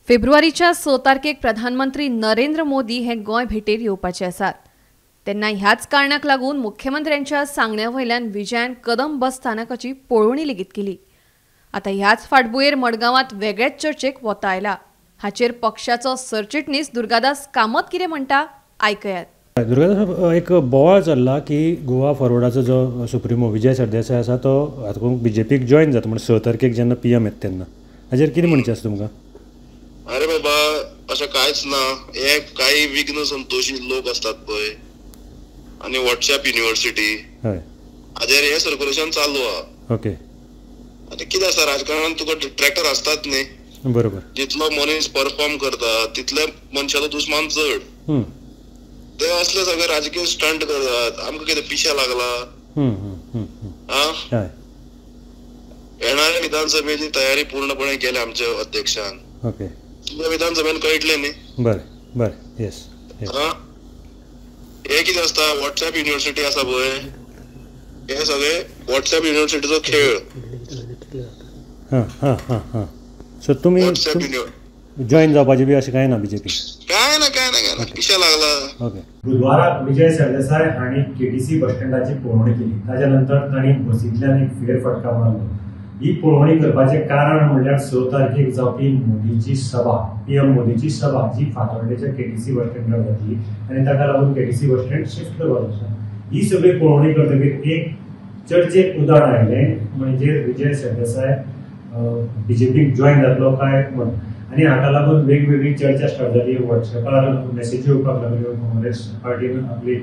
फेब्रुवारीच्या 6 तारखेक प्रधानमंत्री नरेंद्र मोदी हे गोंय भेटेर येवपाचे आसात। तेन्ना ह्याच कारणाक लागून मुख्यमंत्र्यांच्या सांगण्या वयल्यान विजयान कदंब बस स्थानकाची पळोवणी लेगीत केली। आता ह्याच फाटभुंयेर मडगांवांत वेगळेच चर्चेक वता आयला। हाचेर पक्षाचो सरचिटणीस दुर्गादास कामत कितें म्हणटा आयकयात। दुर्गादास, एक बोवाळ चल्ला की गोवा फॉरवर्डाचो जो सुप्रिमो विजय सरदेसाय आसा तो हातूंत बीजेपीक जॉयन जाता म्हणजे 6 तारखेक जेन्ना पीएम येता तेन्ना। हाचेर कितें म्हणचें आसा तुमकां? अरे बाबा, अशें कांयच ना। हे काही विघ्न संतोशी लोक असतात पळय आनी व्हॉट्सॲप युनिव्हर्सिटी हाजेर हे सर्क्युलेशन चालू आहा। ओके। आनी कितें आसा, राजकारणांत तुका ट्रॅक्टर आसतात न्ही, बरोबर। जितलो मनीस परफॉर्म करता तितले मनशाचो दुस्मान चड। ते असले सगळे राजकीय स्टंट करतात। आमकां कितें पिशा लागला? येणाऱ्या विधानसभेची तयारी पूर्णपणे केल्या आमच्या अध्यक्षान। ओके। तुमच्या विधानसभेन कळटले न्ही? बरें बरें, येस। हे कितें आसता, व्हॉट्सॲप युनिव्हर्सिटी आसा पळय, हे सगळे व्हॉट्सॲप युनिव्हर्सिटीचो खेळ। सो तुमी जॉईन जावपाची बी अशें कांय ना बीजेपी? काय ना पिशा लागला। ओके। बुधवाराक विजय सरदेसाय हांणी केटीसी बस स्टँडाची पळोवणी केली। ताच्या नंतर तांणी बसींतल्यान एक फेरफटका मारलो। ही पळोवणी करपाचें कारण म्हणल्यार 6 तारखेक जावपी मोदीची सभा, पीएम मोदीची सभा, जी फातोर्डेच्या केटीसी बस स्टँडार जातली आनी ताका लागून केटीसी बस स्टँड शिफ्ट करपाचो आसा। ही सगळी पळोवणी करतकीर एक चर्चेक उदाहरण आयलें, म्हणजे विजय सरदेसाय बीजेपीक जॉयन जातलो काय म्हण। आनी हाका लागून वेगवेगळी चर्चा स्टार्ट जाली। व्हॉट्सॲपार मेसेजी येवपाक लागल्यो, काँग्रेस पार्टीन आपली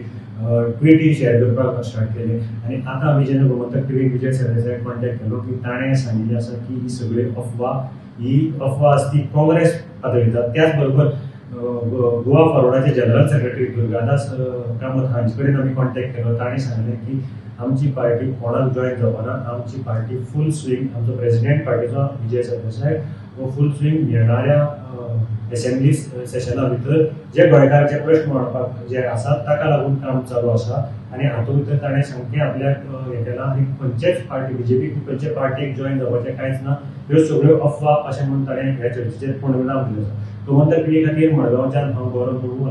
ट्वीटी शेअर करपाक स्टार्ट केले। आनी आतां आमी जेन्ना गोमंतक टीव्हीक विजय सरदेसाय कॉन्टॅक्ट केलो की ताणें सांगिल्लें आसा की ही सगळी अफवा आसा ती काँग्रेस पातळीतात। त्याच बरोबर गोवा फॉरवर्डाचे जनरल सेक्रेटरी दुर्गादास कामत हांचे कडेन आमी कॉन्टॅक्ट केलो। ताणें सांगलें की आमची पार्टी कोणाक जॉयन जावना, आमची पार्टी फूल स्विंग, आमचो प्रेसिडेंट पार्टीचो विजय सरदेसाय हो फूल स्विंग येणाऱ्या असेंब्ली सेशना भितर जे गोंयकाराचे प्रश्न मांडपाक जे आसात ताका लागून काम चालू आसा। आनी हातूंत भितर ताणें सामकें आपल्याक हें केलां आनी खंयचेच पार्टी बीजेपी खंयचे पार्टीक जॉयन जावपाचें कांयच ना, ह्यो सगळ्यो अफवा अशें म्हणून ताणें ह्या चर्चेचेर पूर्णविराम दिलो आसा। गोमंतक टीव्ही खातीर मडगांवच्यान हांव गौरव प्रभू।